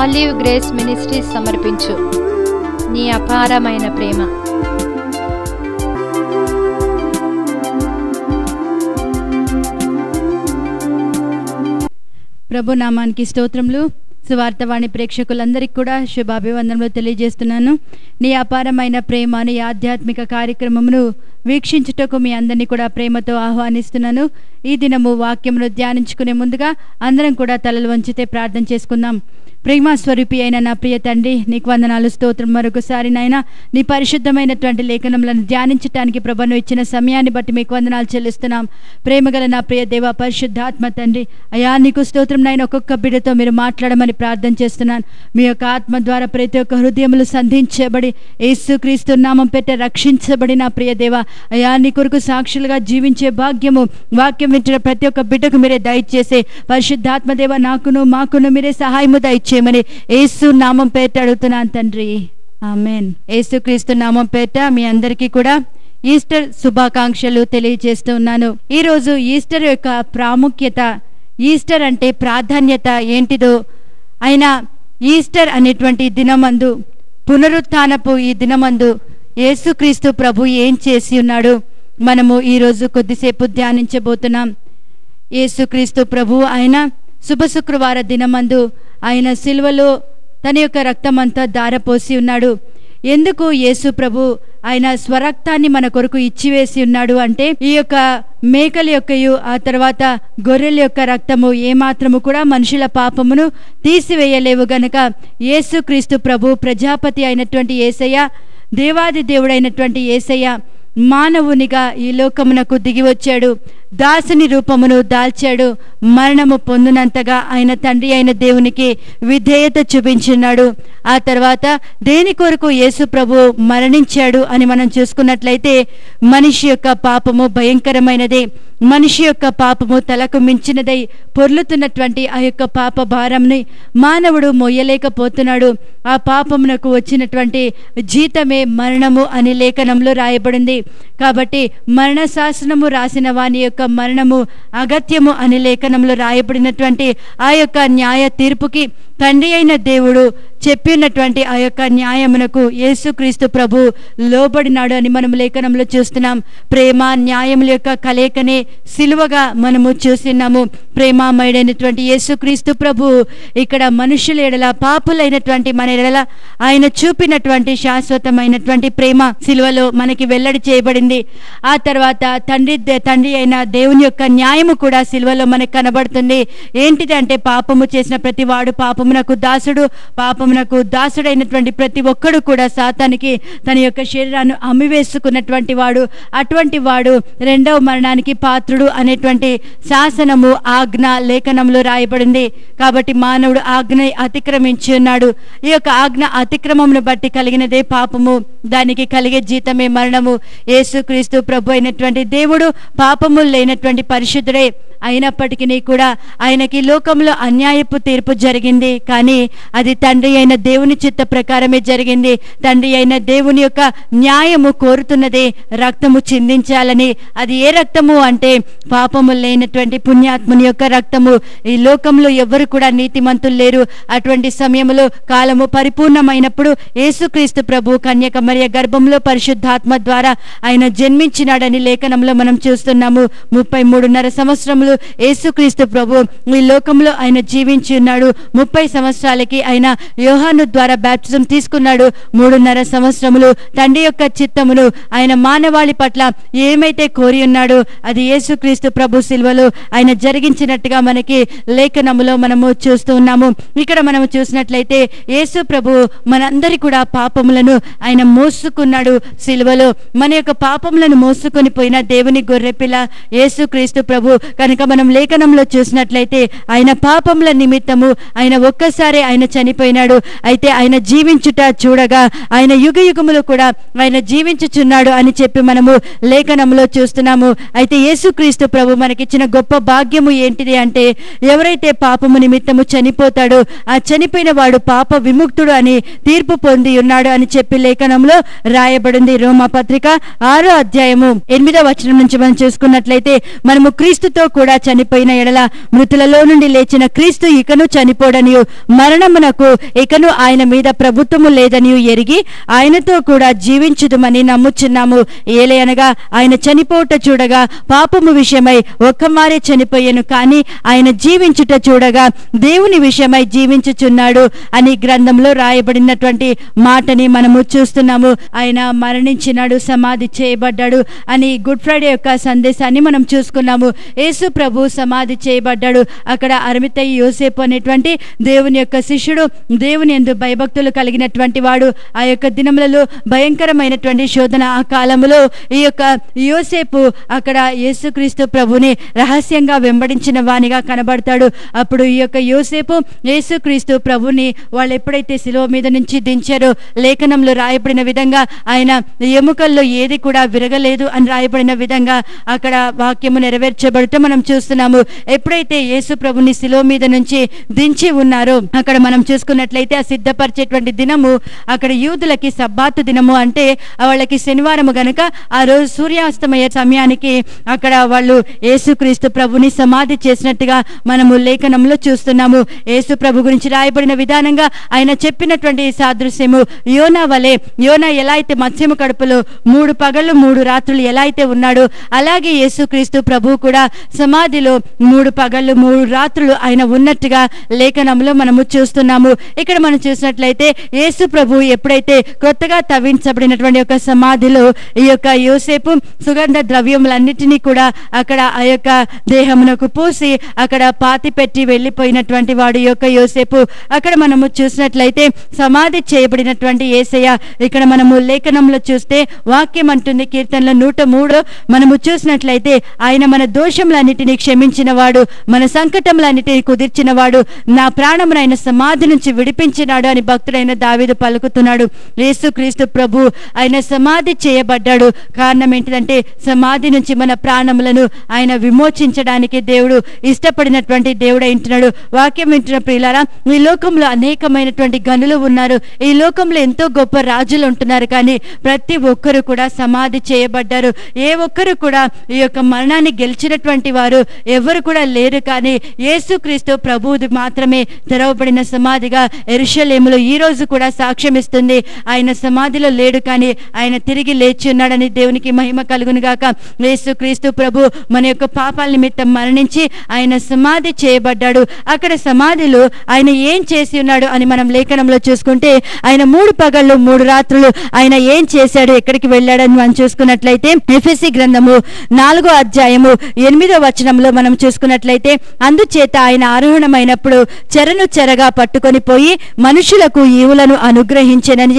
Olive grace ministries సమర్పించు నీ అపారమైన ప్రేమ. ప్రభు నామానికి స్తోత్రములు. సువార్తవాణి ప్రేక్షకులందరికీ కూడా శుభాభివందనలు తెలియజేస్తున్నాను. నీ అపారమైన ప్రేమ నీ ఆధ్యాత్మిక కార్యక్రమమును వీక్షించుటకు మీ అందరినీ కూడా ప్రేమతో ఆహ్వానిస్తున్నాను. ఈ దినము వాక్యమును ధ్యానించుకునే ముందుగా అందరం కూడా తలలు వంచితే ప్రార్థన చేసుకుందాం. ప్రేమ స్వరూపి అయిన నా ప్రియ తండ్రి, నీకు వందనాలు, స్తోత్రం. మరొకసారి నాయన నీ పరిశుద్ధమైనటువంటి లేఖనములను ధ్యానించడానికి ప్రభును ఇచ్చిన సమయాన్ని బట్టి మీకు వందనాలు చెల్లిస్తున్నాం. ప్రేమగల నా ప్రియ దేవ పరిశుద్ధాత్మ తండ్రి, అయా నీకు స్తోత్రం నాయన. ఒక్కొక్క బిడ్డతో మీరు మాట్లాడమని ప్రార్థన చేస్తున్నాను. మీ యొక్క ఆత్మ ద్వారా ప్రతి ఒక్క హృదయములు సంధించబడి యేసుక్రీస్తు నామం పెట్టే రక్షించబడి నా ప్రియ దేవ, అయా నీ కొరకు సాక్షులుగా జీవించే భాగ్యము వాక్యం వింటున్న ప్రతి ఒక్క బిడ్డకు మీరే దయచేసే పరిశుద్ధాత్మ దేవ, నాకును మాకును మీరే సహాయము దయచేయమని యేసు నామం పేట అడుగుతున్నాను తండ్రి, ఆమేన్. యేసుక్రీస్తు నామం పేట మీ అందరికీ కూడా ఈస్టర్ శుభాకాంక్షలు తెలియజేస్తూ ఉన్నాను. ఈరోజు ఈస్టర్ యొక్క ప్రాముఖ్యత, ఈస్టర్ అంటే ప్రాధాన్యత ఏంటిదో, అయినా ఈస్టర్ అనేటువంటి దినమందు, పునరుత్థానపు ఈ దినమందు యేసుక్రీస్తు ప్రభు ఏం చేసి ఉన్నాడు మనము ఈరోజు కొద్దిసేపు ధ్యానించబోతున్నాం. యేసుక్రీస్తు ప్రభు ఆయన శుభ శుక్రవార దినమందు ఆయన సిలువలో తన యొక్క రక్తమంతా ధారపోసి ఉన్నాడు. ఎందుకు యేసు ప్రభు ఆయన స్వరక్తాన్ని మన కొరకు ఇచ్చివేసి ఉన్నాడు అంటే, ఈ యొక్క మేకల యొక్కయు ఆ తర్వాత గొర్రెల యొక్క రక్తము ఏమాత్రము కూడా మనుషుల పాపమును తీసివేయలేవు గనక యేసుక్రీస్తు ప్రభు ప్రజాపతి అయినటువంటి యేసయ్య, దేవాది దేవుడైనటువంటి యేసయ్య మానవునిగా ఈ లోకమునకు దిగి వచ్చాడు. దాసుని రూపమును దాల్చాడు. మరణము పొందినంతగా ఆయన తండ్రి అయిన దేవునికి విధేయత చూపించున్నాడు. ఆ తర్వాత దేని కొరకు యేసు ప్రభు మరణించాడు అని మనం చూసుకున్నట్లయితే, మనిషి యొక్క పాపము భయంకరమైనది. మనిషి యొక్క పాపము తలకు మించినదై పొర్లుతున్నటువంటి ఆ యొక్క పాప భారంని మానవుడు మోయలేకపోతున్నాడు. ఆ పాపమునకు వచ్చినటువంటి జీతమే మరణము అని లేఖనంలో రాయబడింది. కాబట్టి మరణ శాసనము రాసిన వాని యొక్క మరణము అగత్యము అని లేఖనంలో రాయబడినటువంటి ఆ యొక్క న్యాయ తీర్పుకి తండ్రి అయిన దేవుడు చెప్పినటువంటి ఆ యొక్క న్యాయమునకు యేసుక్రీస్తు ప్రభు లోబడినాడు అని మనం లేఖనంలో చూస్తున్నాం. ప్రేమ న్యాయముల యొక్క కలయికనే సిలువగా మనము చూస్తున్నాము. ప్రేమమయుడైనటువంటి యేసుక్రీస్తు ప్రభు ఇక్కడ మనుషుల ఎడల, పాపులైనటువంటి మన ఎడల ఆయన చూపినటువంటి శాశ్వతమైనటువంటి ప్రేమ సిలువలో మనకి వెల్లడి చేయబడింది. ఆ తర్వాత తండ్రి అయిన దేవుని యొక్క న్యాయము కూడా సిలువలో మనకు కనబడుతుంది. ఏంటిది అంటే, పాపము చేసిన ప్రతి వాడు పాపమునకు దాసుడు, పాపమునకు దాసుడైనటువంటి ప్రతి ఒక్కడు కూడా సాతానికి తన యొక్క శరీరాన్ని అమ్మివేసుకున్నటువంటి వాడు. అటువంటి వాడు రెండవ మరణానికి పాత్రుడు అనేటువంటి శాసనము, ఆజ్ఞ లేఖనంలో రాయబడింది. కాబట్టి మానవుడు ఆజ్ఞ అతిక్రమించి ఉన్నాడు. ఈ యొక్క ఆజ్ఞ అతిక్రమమును బట్టి కలిగినదే పాపము, దానికి కలిగే జీతమే మరణము. యేసుక్రీస్తు ప్రభు అయినటువంటి దేవుడు పాపము లేనటువంటి పరిశుద్ధుడే. అయినప్పటికీ కూడా ఆయనకి లోకంలో అన్యాయపు తీర్పు జరిగింది, కానీ అది తండ్రి అయిన దేవుని చిత్త ప్రకారమే జరిగింది. తండ్రి అయిన దేవుని యొక్క న్యాయము కోరుతున్నదే రక్తము చిందించాలని. అది ఏ రక్తము అంటే, పాపము లేనటువంటి పుణ్యాత్ముని యొక్క రక్తము. ఈ లోకంలో ఎవరు కూడా నీతిమంతులు లేరు. అటువంటి సమయంలో కాలము పరిపూర్ణమైనప్పుడు యేసుక్రీస్తు ప్రభు కన్యక మరియ గర్భంలో పరిశుద్ధాత్మ ద్వారా ఆయన జన్మించినాడని లేఖనంలో మనం చూస్తున్నాము. 33.5 సంవత్సరములు యేసుక్రీస్తు ప్రభు ఈ లోకంలో ఆయన జీవించి ఉన్నాడు. 30 సంవత్సరాలకి ఆయన యోహాను ద్వారా బాప్టిజం తీసుకున్నాడు. 3.5 సంవత్సరములు తండ్రి యొక్క చిత్తమును ఆయన మానవాళి పట్ల ఏమైతే కోరి ఉన్నాడో అది యేసుక్రీస్తు ప్రభు సిలువలో ఆయన జరిగించినట్టుగా మనకి లేఖనములో మనము చూస్తూ ఉన్నాము. ఇక్కడ మనము చూసినట్లయితే యేసు ప్రభు మనందరి కూడా పాపములను ఆయన మోసుకున్నాడు సిలువలో. మన యొక్క పాపములను మోసుకొని పోయిన దేవుని గొర్రెపిల్ల యేసుక్రీస్తు ప్రభు కనుక మనం లేఖనంలో చూసినట్లయితే ఆయన పాపముల నిమిత్తము ఆయన ఒక్కసారి ఆయన చనిపోయినాడు. అయితే ఆయన జీవించుట చూడగా ఆయన యుగ యుగములు కూడా ఆయన జీవించుచున్నాడు అని చెప్పి మనము లేఖనంలో చూస్తున్నాము. అయితే యేసుక్రీస్తు ప్రభు మనకిచ్చిన గొప్ప భాగ్యము ఏంటిది అంటే, ఎవరైతే పాపము నిమిత్తము చనిపోతాడో ఆ చనిపోయిన వాడు పాప విముక్తుడు అని తీర్పు పొంది ఉన్నాడు అని చెప్పి లేఖనంలో రాయబడింది. రోమా పత్రిక 6వ అధ్యాయము 8వ వచనం నుంచి మనం చూసుకున్నట్లయితే, మనము క్రీస్తుతో కూడా చనిపోయిన ఎడల మృతులలో నుండి లేచిన క్రీస్తు ఇకను చనిపోడనియు మరణమునకు ఇకను ఆయన మీద ప్రభుత్వము లేదని ఎరిగి ఆయనతో కూడా జీవించుదుమని నమ్ముచున్నాము. ఏలయనగా ఆయన చనిపోవుట చూడగా పాపము విషయమై ఒక్కమారే చనిపోయాను, కానీ ఆయన జీవించుట చూడగా దేవుని విషయమై జీవించుచున్నాడు అని గ్రంథంలో రాయబడినటువంటి మాటని మనము చూస్తున్నాము. ఆయన మరణించినాడు, సమాధి చేయబడ్డాడు అని గుడ్ ఫ్రైడే యొక్క సందేశాన్ని మనం చూసుకున్నాము. యేసు ప్రభు సమాధి చేయబడ్డాడు. అక్కడ అరిమతయి యోసేపు అనేటువంటి దేవుని యొక్క శిష్యుడు, దేవుని యందు భయభక్తులు కలిగినటువంటి వాడు. ఆ యొక్క దినములలో భయంకరమైనటువంటి శోధన ఆ కాలంలో ఈ యొక్క యోసేపు అక్కడ యేసుక్రీస్తు ప్రభుని రహస్యంగా వెంబడించిన వానిగా కనబడతాడు. అప్పుడు ఈ యొక్క యోసేపు యేసుక్రీస్తు ప్రభుని వాళ్ళు ఎప్పుడైతే శిలువ మీద నుంచి దించారో లేఖనంలో రాయబడిన విధంగా ఆయన ఎముకల్లో ఏది కూడా విరగలేదు అని రాయబడిన విధంగా అక్కడ వాక్యము నెరవేర్చబడుతూ మనం చూస్తున్నాము. ఎప్పుడైతే యేసు ప్రభుని శిలువ మీద నుంచి దించి ఉన్నారో అక్కడ మనం చూసుకున్నట్లయితే ఆ సిద్ధపరిచేటువంటి దినము అక్కడ యూదులకి సబ్బాతు దినము, అంటే వాళ్ళకి శనివారము గనుక ఆ రోజు సూర్యాస్తమయ సమయానికి అక్కడ వాళ్ళు యేసుక్రీస్తు ప్రభుని సమాధి చేసినట్టుగా మనము లేఖనంలో చూస్తున్నాము. యేసు ప్రభు గురించి రాయబడిన విధానంగా ఆయన చెప్పినటువంటి సాదృశ్యము యోనా వలె, యోనా ఎలా అయితే మత్స్యము కడుపులో 3 పగళ్ళు 3 రాత్రులు ఎలా అయితే ఉన్నాడో అలాగే యేసుక్రీస్తు ప్రభు కూడా సమాధిలో 3 పగళ్ళు 3 రాత్రులు ఆయన ఉన్నట్టుగా లేఖనంలో మనము చూస్తున్నాము. ఇక్కడ మనం చూసినట్లయితే యేసు ప్రభు ఎప్పుడైతే కొత్తగా తవ్వించబడినటువంటి యొక్క సమాధిలో ఈ యొక్క యోసేపు సుగంధ ద్రవ్యములన్నిటినీ కూడా అక్కడ ఆ యొక్క దేహమునకు పూసి అక్కడ పాతి పెట్టి వెళ్ళిపోయినటువంటి వాడు యొక్క యోసేపు. అక్కడ మనము చూసినట్లయితే సమాధి చేయబడినటువంటి యేసయ్య ఇక్కడ మనము లేఖనంలో చూస్తే వాక్యం అంటుంది, కీర్తనలో 103 మనము చూసినట్లయితే ఆయన మన దోషములన్నిటినీ క్షమించిన వాడు, మన సంకటములన్నిటినీ కుదిర్చిన వాడు, నా ప్రాణమును ఆయన సమాధి నుంచి విడిపించినాడు అని భక్తుడైన దావీదు పలుకుతున్నాడు. యేసుక్రీస్తు ప్రభు ఆయన సమాధి చేయబడ్డాడు. కారణం ఏంటిదంటే సమాధి నుంచి మన ప్రాణములను ఆయన విమోచించడానికి దేవుడు ఇష్టపడినటువంటి దేవుడై ఉంటున్నాడు. వాక్యం వింటున్న ప్రియులారా, ఈ లోకంలో అనేకమైనటువంటి గనులు ఉన్నారు, ఈ లోకంలో ఎంతో గొప్ప రాజులు ఉంటున్నారు, కానీ ప్రతి ఒక్కరు కూడా సమాధి చేయబడ్డారు. ఏ ఒక్కరు కూడా ఈ యొక్క మరణాన్ని గెలిచినటువంటి వారు ఎవరు కూడా లేరు, కానీ యేసుక్రీస్తు ప్రభువుది మాత్రమే తెరవబడిన సమాధిగా యెరూషలేములో ఈ రోజు కూడా సాక్ష్యం ఇస్తుంది. ఆయన సమాధిలో లేడు, కానీ ఆయన తిరిగి లేచి ఉన్నాడని దేవునికి మహిమ కలుగును గాక. యేసుక్రీస్తు ప్రభు మన యొక్క పాపాల నిమిత్తం మరణించి ఆయన సమాధి చేయబడ్డాడు. అక్కడ సమాధిలో ఆయన ఏం చేసి ఉన్నాడు అని మనం లేఖనంలో చూసుకుంటే ఆయన 3 పగళ్ళు 3 రాత్రులు ఆయన ఏం చేశాడు, ఎక్కడికి వెళ్ళాడని మనం చూసుకున్నట్లయితే ఎఫెసీ గ్రంథము 4వ అధ్యాయము 8వ వచనంలో మనం చూసుకున్నట్లయితే అందుచేత ఆయన ఆరోహణమైనప్పుడు చెరను చెరగా పట్టుకొని పోయి మనుషులకు ఈవులను అనుగ్రహించెనని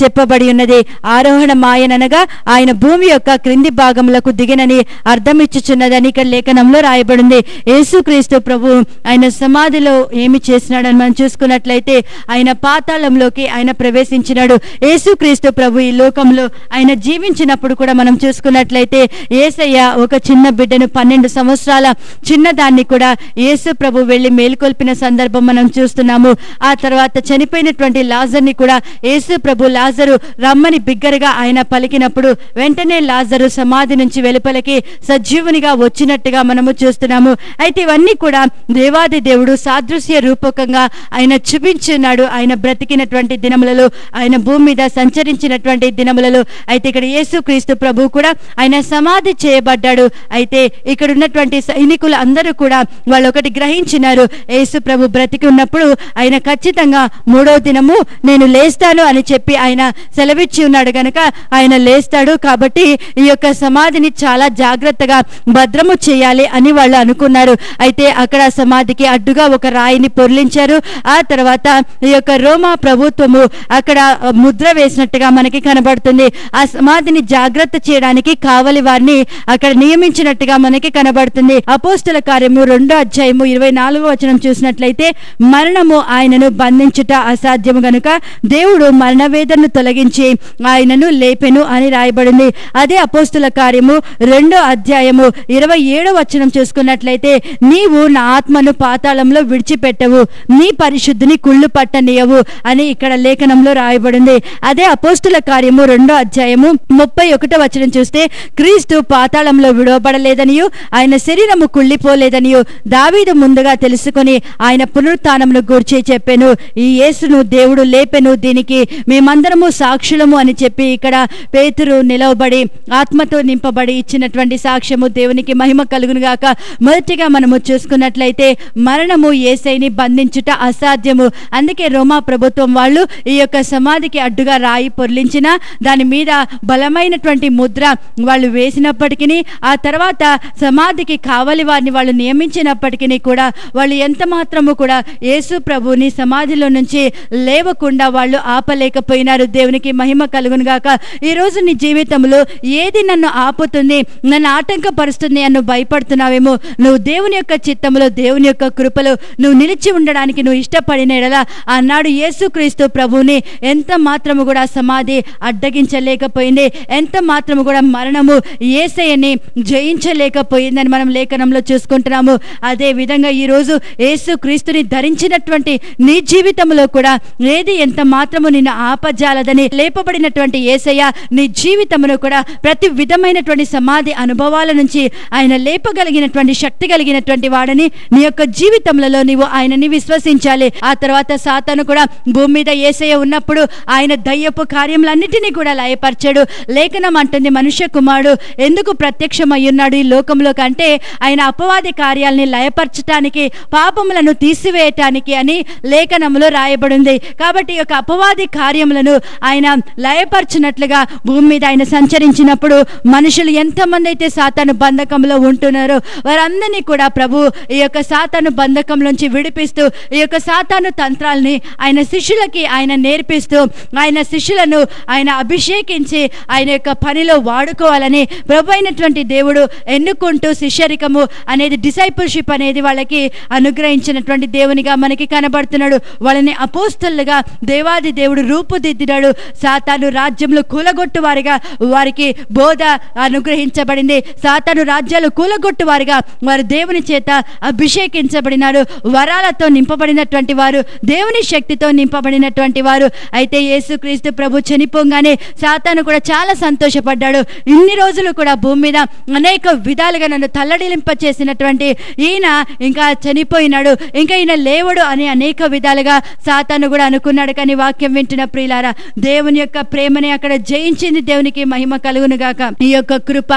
చెప్పబడి ఉన్నది. ఆరోహణమాయనగా ఆయన భూమి యొక్క క్రింది భాగములకు దిగినని అర్థమిచ్చుచున్నదని ఇక్కడ లేఖనంలో రాయబడింది. యేసుక్రీస్తు ప్రభు ఆయన సమాధిలో ఏమి చేసినాడని మనం చూసుకున్నట్లయితే ఆయన పాతాళంలోకి ఆయన ప్రవేశించినాడు. యేసుక్రీస్తు ప్రభు ఈ లోకంలో ఆయన జీవించినప్పుడు కూడా మనం చూసుకున్నట్లయితే యేసయ్య ఒక చిన్న బిడ్డను 12 సంవత్సరాల చిన్నదాన్ని కూడా యేసు ప్రభు వెళ్ళి మేల్కొల్పిన సందర్భం మనం చూస్తున్నాము. ఆ తర్వాత చనిపోయినటువంటి లాజర్ని కూడా యేసు ప్రభు లాజరు రమ్మని బిగ్గరగా ఆయన పలికినప్పుడు వెంటనే లాజరు సమాధి నుంచి వెలుపలికి సజీవునిగా వచ్చినట్టుగా మనము చూస్తున్నాము. అయితే ఇవన్నీ కూడా దేవాది దేవుడు సాదృశ్య రూపకంగా ఆయన చూపించున్నాడు ఆయన బ్రతికినటువంటి దినములలో, ఆయన భూమి మీద సంచరించినటువంటి దినములలో. అయితే ఇక్కడ యేసుక్రీస్తు ప్రభు కూడా ఆయన సమాధి చేయబడ్డాడు. అయితే ఇక్కడ ఉన్నటువంటి సైనికులు అందరూ కూడా వాళ్ళు ఒకటి గ్రహించినారు, యేసు ప్రభు బ్రతికి ఉన్నప్పుడు ఆయన ఖచ్చితంగా 3వ దినము నేను లేస్తాను అని చెప్పి ఆయన సెలవిచ్చి ఉన్నాడు గనక ఆయన లేస్తాడు. కాబట్టి ఈ యొక్క సమాధిని చాలా జాగ్రత్తగా భద్రము చేయాలి అని వాళ్ళు అనుకున్నారు. అయితే అక్కడ సమాధికి అడ్డుగా ఒక రాయిని పొర్లించారు. ఆ తర్వాత ఈ యొక్క రోమా ప్రభుత్వము అక్కడ ముద్ర వేసినట్టుగా మనకి కనబడుతుంది. ఆ సమాధిని జాగ్రత్త చేయడానికి కావలి వారిని అక్కడ నియమించినట్టుగా మనకి కనబడుతుంది. అపోస్తుల కార్యము 2వ అధ్యాయము 24వ వచనం చూసినట్లయితే మరణము ఆయనను బంధించుట అసాధ్యము గనుక దేవుడు మరణ వేదనను తొలగించి ఆయనను లేపెను అని రాయబడింది. అదే అపోస్తుల కార్యము 2వ అధ్యాయము 27వ వచనం చూసుకున్నట్లయితే నీవు నా ఆత్మను పాతాళంలో విడిచిపెట్టవు, నీ పరిశుద్ధిని కుళ్ళు పట్టనీయవు అని ఇక్కడ లేఖనంలో రాయబడింది. అదే అపోస్తుల కార్యము 2వ అధ్యాయము 31వ వచనం చూస్తే క్రీస్తు పాతాళంలో విడవబడలేదనియు ఆయన శరీరము కుళ్ళిపోలేదనియు దావీదు ముందుగా తెలుసుకొని ఆయన పునరుత్థానమును పునరుత్థానమును గూర్చి చెప్పెను. ఈ యేసును దేవుడు లేపెను, దీనికి మేమందరము సాక్షులము అని చెప్పి ఇక్కడ పేతురు నిలవబడి ఆత్మతో నింపబడి ఇచ్చినటువంటి సాక్ష్యము. దేవునికి మహిమ కలుగును గాక. మొదటిగా మనము చూసుకున్నట్లయితే మరణము యేసయ్యని బంధించుట అసాధ్యము. అందుకే రోమా ప్రభుత్వం వాళ్ళు ఈ యొక్క సమాధికి అడ్డుగా రాయి పొర్లించిన దాని మీద బలమైనటువంటి ముద్ర వాళ్ళు వేసినప్పటికీ, ఆ తర్వాత సమాధికి కావలి వారిని వాళ్ళు నియమించినప్పటికీ కూడా వాళ్ళు ఎంత మాత్రము కూడా యేసు ప్రభుని సమాధిలో నుంచి లేవకుండా వాళ్ళు ఆపలేకపోయినారు. దేవునికి మహిమ కలుగును గాక. ఈ రోజు నీ జీవితంలో ఏది నన్ను ఆపుతుంది, నన్ను ఆటంకపరుస్తుంది అని భయపడుతున్నావేమో, నువ్వు దేవుని యొక్క చిత్తములో, దేవుని యొక్క కృపలో నువ్వు నిలిచి ఉండడానికి నువ్వు ఇష్టపడిన ఎడల ఆనాడు యేసుక్రీస్తు ప్రభువుని ఎంత మాత్రము కూడా సమాధి అడ్డగించలేకపోయింది, ఎంత మాత్రము కూడా మరణము యేసయ్యని జయించలేకపోయిందని మనం లేఖనంలో చూసుకుంటున్నాము. అదే విధంగా ఈరోజు యేసుక్రీస్తుని ధరించినటువంటి నీ జీవితంలో కూడా ఏది ఎంత మాత్రము నిన్ను ఆపజాలదని లేపబడినటువంటి యేసయ్య నీ జీవితమును కూడా ప్రతి విధమైనటువంటి సమాధి అనుభవాల నుంచి ఆయన లేపగలిగినటువంటి శక్తి కలిగినటువంటి వాడని నీ యొక్క జీవితంలో నీవు ఆయనని విశ్వసించాలి. ఆ తర్వాత సాతాను కూడా భూమి మీద యేసయ్య ఉన్నప్పుడు ఆయన దయ్యపు కార్యములన్నిటినీ కూడా లయపరిచాడు. లేఖనం అంటుంది, మనుష్య కుమారుడు ఎందుకు ప్రత్యక్షమయ్యున్నాడు ఈ లోకంలో కంటే ఆయన అపవాది కార్యాలని లయపరచటానికి, పాపములను తీసివేయటానికి అని లేఖనంలో రాయబడింది. కాబట్టి ఈ యొక్క అపవాది కార్యములను ఆయన లయపరచినట్లుగా భూమి మీద ఆయన సంచరించినప్పుడు మనుషులు ఎంతమంది అయితే సాతాను బంధకంలో ఉంటున్నారో వారందరినీ కూడా ప్రభు ఈ యొక్క సాతాను బంధకం నుంచి విడిపిస్తూ ఈ యొక్క సాతాను తంత్రాలని ఆయన శిష్యులకి ఆయన నేర్పిస్తూ ఆయన శిష్యులను ఆయన అభిషేకించి ఆయన యొక్క పనిలో వాడుకోవాలని ప్రభు అయినటువంటి దేవుడు ఎన్నుకుంటూ శిష్యరికము అనేది, డిసైపుల్షిప్ అనేది వాళ్ళకి అనుగ్రహించినటువంటి దేవునిగా మనకి కనబడుతున్నాడు. వాళ్ళని అపోస్తలుగా దేవాది దేవుడు రూపుదిద్దినాడు. సాతాను రాజ్యంలో కూలగొట్టు వారిగా వారికి బోధ అనుగ్రహించబడింది. సాతాను రాజ్యాలు కూలగొట్టు వారిగా వారు దేవుని చేత అభిషేకించబడినారు. వరాలతో నింపబడినటువంటి వారు, దేవుని శక్తితో నింపబడినటువంటి వారు. అయితే యేసుక్రీస్తు ప్రభు చనిపోగానే సాతాను కూడా చాలా సంతోషపడ్డాడు. ఇన్ని రోజులు కూడా భూమి మీద అనేక విధాలుగా నన్ను తల్లడిలింప చేసినటువంటి ఈయన ఇంకా చనిపోయినాడు, ఇంకా ఈయన లేవడు అని అనేక విధాలుగా సాతాను కూడా అనుకున్నాడు. కానీ వాక్యం వింటున్న ప్రియులారా, దేవుని యొక్క ప్రేమని అక్కడ జయించింది. దేవునికి మహిమ కలుగును గాక. ఈ యొక్క కృప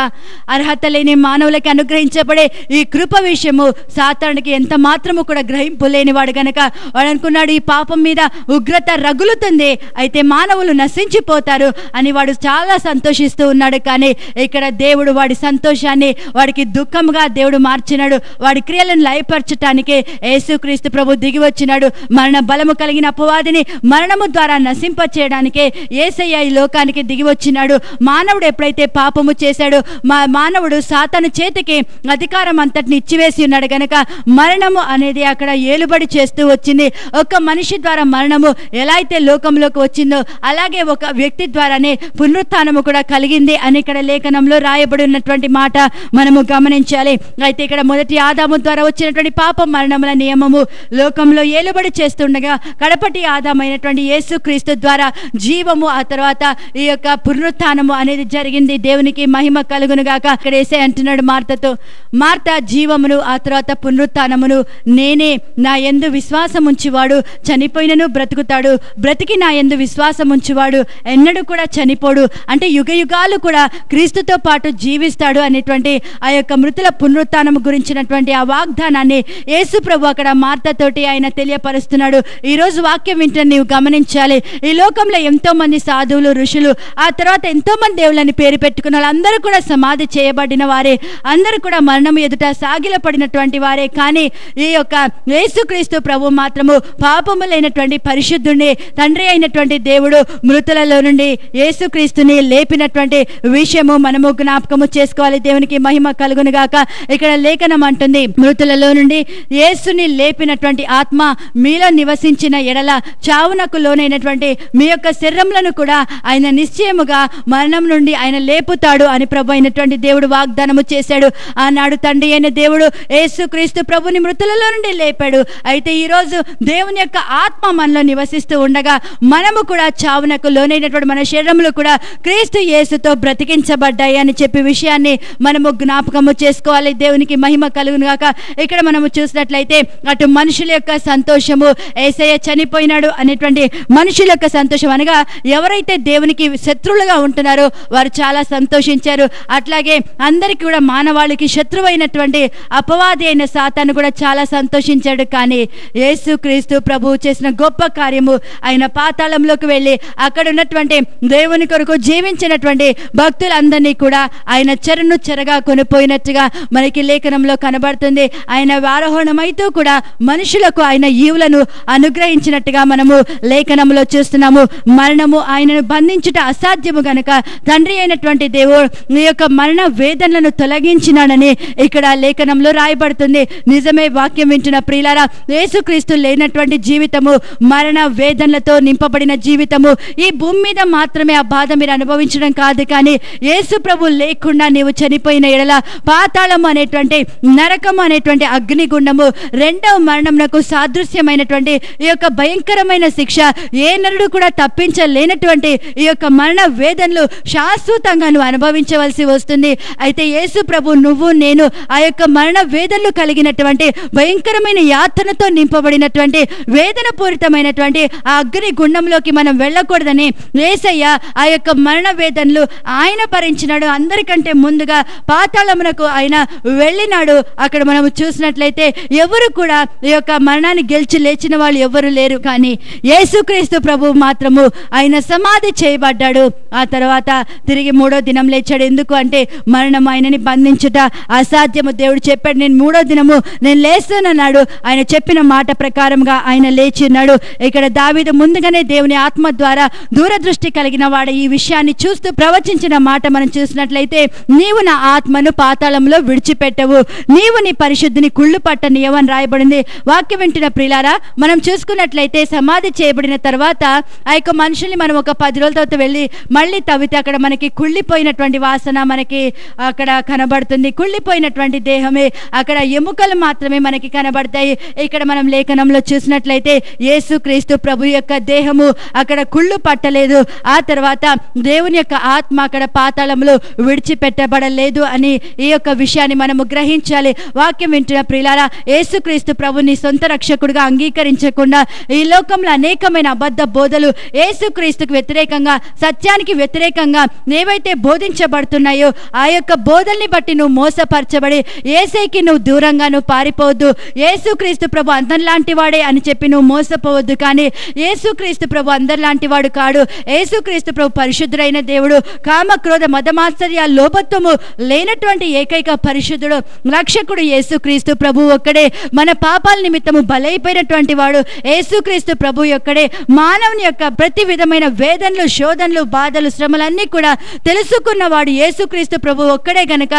అర్హత లేని మానవులకి అనుగ్రహించబడే ఈ కృప విషయము సాతానుడికి ఎంత మాత్రము కూడా గ్రహింపు లేనివాడు గనక వాడు అనుకున్నాడు, ఈ పాపం మీద ఉగ్రత రగులుతుంది, అయితే మానవులు నశించిపోతారు అని వాడు చాలా సంతోషిస్తూ ఉన్నాడు. కానీ ఇక్కడ దేవుడు వాడి సంతోషాన్ని వాడికి దుఃఖంగా దేవుడు మార్చినాడు. వాడి క్రియలను లయపరచటానికి యేసుక్రీస్తు ప్రభు దిగి వచ్చినాడు. మరణ బలము కలిగిన అపవాదిని మరణము ద్వారా నశింప చేయడానికే యేసయ్య ఈ లోకానికి దిగి వచ్చినాడు. మానవుడు ఎప్పుడైతే పాపము చేశాడో మానవుడు సాతాను చేతికి అధికారం అంతటిని ఇచ్చివేసి ఉన్నాడు గనక మరణము అనేది అక్కడ ఏలుబడి చేస్తూ వచ్చింది. ఒక మనిషి ద్వారా మరణము ఎలా అయితే లోకంలోకి వచ్చిందో అలాగే ఒక వ్యక్తి ద్వారానే పునరుత్థానము కూడా కలిగింది అని ఇక్కడ లేఖనంలో రాయబడి ఉన్నటువంటి మాట మనము గమనించాలి. అయితే ఇక్కడ మొదటి ఆదాము ద్వారా వచ్చినటువంటి పాప మరణముల నియమము లోకంలో ఏలుబడి చేస్తుండగా కడపటి ఆదామైనటువంటి యేసుక్రీస్తు ద్వారా జీవము, ఆ తర్వాత ఈ యొక్క పునరుత్థానము అనేది జరిగింది. దేవునికి మహిమ కలుగును గాక. ఇక్కడ యేసయ్య అంటున్నాడు మార్తతో, మార్త జీవమును ఆ తర్వాత పునరుత్థానమును నేనే, నా యందు విశ్వాసం ఉంచువాడు చనిపోయినను బ్రతుకుతాడు, బ్రతికి నా యందు విశ్వాసం ఉంచువాడు ఎన్నడూ కూడా చనిపోడు, అంటే యుగ యుగాలు కూడా క్రీస్తుతో పాటు జీవిస్తాడు అనేటువంటి ఆ యొక్క మృతుల పునరుత్థానం గురించినటువంటి ఆ వాగ్దానాన్ని యేసు ప్రభు అక్కడ మార్తతోటి ఆయన తెలియపరుస్తున్నాడు. ఈ రోజు వాక్యం వింటే నీవు గమనించాలి, ఈ లోకంలో ఎంతో మంది సాధువులు, ఋషులు, ఆ తర్వాత ఎంతో మంది దేవుళ్ళని పేరు పెట్టుకున్న వాళ్ళందరూ కూడా సమాధి చేయబడిన వారే, అందరూ కూడా మరణం ఎదుట సాగిలపడినటువంటి వారే. కానీ ఈ యొక్క యేసుక్రీస్తు ప్రభు మాత్రము పాపము లేనటువంటి పరిశుద్ధుని తండ్రి అయినటువంటి దేవుడు మృతులలో నుండి యేసుక్రీస్తుని లేపినటువంటి విషయము మనము జ్ఞాపకము చేసుకోవాలి. దేవునికి మహిమ కలుగును గాక. ఇక్కడ లేఖనం అంటుంది, మృతులలో నుండి యేసుని లేపినటువంటి ఆత్మ మీలో నివసించిన ఎడల చావునకు లోనైనటువంటి మీ యొక్క శరీరములను కూడా ఆయన నిశ్చయముగా మరణం నుండి ఆయన లేపుతాడు అని ప్రభు అయినటువంటి దేవుడు వాగ్దానము చేశాడు. ఆనాడు తండ్రి అయిన దేవుడు యేసుక్రీస్తు ప్రభుని మృతులలో నుండి లేపాడు. అయితే ఈరోజు దేవుని యొక్క ఆత్మ మనలో నివసిస్తూ ఉండగా మనము కూడా చావునకు లోనైనటువంటి మన శరీరములు కూడా క్రీస్తు యేసుతో బ్రతికించబడ్డాయి అని చెప్పి విషయాన్ని మనము జ్ఞాపకము చేసుకోవాలి. దేవునికి మహిమ కలుగును గాక. ఇక్కడ మనము చూసినట్లయితే అటు మనుషుల యొక్క సంతోషము, యేసయ్య చనిపోయినాడు అనేటువంటి మనుషుల యొక్క సంతోషం, అనగా ఎవరైతే దేవునికి శత్రువులుగా ఉంటున్నారో వారు చాలా సంతోషించారు. అట్లాగే అందరికీ కూడా మానవాళికి శత్రువైనటువంటి అపవాది అయిన సాతాను కూడా చాలా సంతోషించాడు. కానీ యేసుక్రీస్తు ప్రభువు చేసిన గొప్ప కార్యము, ఆయన పాతాళంలోకి వెళ్ళి అక్కడ ఉన్నటువంటి దేవుని కొరకు జీవించినటువంటి భక్తులందరినీ కూడా ఆయన చెరను చెరగా కొనిపోయినట్టుగా మనకి లేఖనంలో కనబడుతుంది. ఆయన ఆరోహణమైతూ కూడా మనుషులకు ఆయన ఈవులను అనుగ్రహించినట్టుగా మనము లేఖనంలో చూస్తున్నాము. మరణము ఆయనను బంధించుట అసాధ్యము గనుక తండ్రి అయినటువంటి దేవుడు నీ యొక్క మరణ వేదనలను తొలగించినాడని ఇక్కడ లేఖనంలో రాయబడుతుంది. నిజమే, వాక్యం వింటున్న ప్రియులారా, యేసుక్రీస్తు లేనటువంటి జీవితము, మరణ వేదనలతో నింపబడిన జీవితము. ఈ భూమి మీద మాత్రమే ఆ బాధ మీరు అనుభవించడం కాదు, కానీ యేసు ప్రభు లేకుండా నీవు చనిపోయిన ఎడల పాతాళం అనేటువంటి నరకం అనేటువంటి అగ్నిగుండము, రెండవ మరణమునకు సాదృశ్యమైనటువంటి ఈ యొక్క భయంకరమైన శిక్ష, ఏ నరుడు కూడా తప్పించలేనటువంటి ఈ యొక్క మరణ వేదనలు శాశ్వతంగా నువ్వు అనుభవించవలసి వస్తుంది. అయితే యేసు ప్రభు, నువ్వు నేను ఆ యొక్క మరణ వేదనలు కలిగినటువంటి భయంకరమైన యాతనతో నింపబడినటువంటి వేదన పూరితమైనటువంటి ఆ అగ్ని గుండంలోకి మనం వెళ్ళకూడదని యేసయ్య ఆ యొక్క మరణ వేదనలు ఆయన భరించినాడు. అందరికంటే ముందుగా పాతాళమునకు ఆయన వెళ్ళినాడు. అక్కడ మనం చూసినట్లయితే ఎవరు కూడా ఈ యొక్క మరణాన్ని గెలిచి లేచిన వాళ్ళు ఎవరు లేరు, కానీ యేసుక్రీస్తు ప్రభు మాత్రము ఆయన సమాధి చేయబడ్డాడు. ఆ తర్వాత తిరిగి మూడో దినం లేచాడు. ఎందుకు అంటే మరణం ఆయనని బంధించుట అసాధ్యము. దేవుడు చెప్పాడు, నేను మూడో దినము నేను లేస్తానన్నాడు. ఆయన చెప్పిన మాట ప్రకారంగా ఆయన లేచి ఉన్నాడు. ఇక్కడ దావీదు ముందుగానే దేవుని ఆత్మ ద్వారా దూరదృష్టి కలిగిన వాడు ఈ విషయాన్ని చూస్తూ ప్రవచించిన మాట మనం చూసినట్లయితే, నీవు నా ఆత్మను పాతాళంలో విడిచిపెట్టవు, నీవు నీ పరిశుద్ధిని కుళ్ళు పట్టనీయవు అని రాయబడింది. వాక్యం వింటున్న ప్రియులారా, మనం చూసుకున్నట్లయితే సమాధి చేయబడిన తర్వాత ఆ యొక్క మనుషుల్ని మనం ఒక 10 రోజుల తర్వాత వెళ్ళి మళ్ళీ తవ్వితే అక్కడ మనకి కుళ్ళిపోయినటువంటి వాసన మనకి అక్కడ కనబడుతుంది. కుళ్ళిపోయినటువంటి దేహమే, అక్కడ ఎముకలు మాత్రమే మనకి కనబడతాయి. ఇక్కడ మనం లేఖనంలో చూసినట్లయితే యేసుక్రీస్తు ప్రభు యొక్క దేహము అక్కడ కుళ్ళు పట్టలేదు. ఆ తర్వాత దేవుని యొక్క ఆత్మ అక్కడ పాతాళంలో విడిచిపెట్టబడలేదు అని ఈ యొక్క విషయాన్ని మనము గ్రహించాలి. వాక్యం వింటున్న ప్రియులారా, యేసుక్రీస్తు ప్రభుని సొంత రక్షకుడిగా అంగీకరించకుండా ఈ లోకంలో అనేకమైన అబద్ధ బోధలు యేసుక్రీస్తుకు వ్యతిరేకంగా, సత్యానికి వ్యతిరేకంగా ఏవైతే బోధించబడుతున్నాయో ఆ యొక్క బోధల్ని బట్టి నువ్వు మోసపరచబడి యేసయ్యకి నువ్వు దూరంగా నువ్వు పారిపోవద్దు. యేసుక్రీస్తు ప్రభు అందరిలాంటి వాడే అని చెప్పి నువ్వు మోసపోవద్దు. కానీ యేసుక్రీస్తు ప్రభు అందరిలాంటి వాడు కాడు. యేసుక్రీస్తు ప్రభు పరిశుద్ధుడైన దేవుడు, కామ క్రోధ మదమాత్సర్య లోభత్వము లేనటువంటి ఏకైక పరిశుద్ధుడు రక్షకుడు యేసుక్రీస్తు ప్రభు ఒక్కడే. మన పాపాల నిమిత్తము బలైపోయినటువంటి వాడు యేసుక్రీస్తు ప్రభు ఒక్కడే. మానవుని యొక్క ప్రతి విధమైన వేదనలు, శోధనలు, బాధలు, శ్రమలన్నీ కూడా తెలుసుకున్నవాడు యేసుక్రీస్తు ప్రభు ఒక్కడే గనక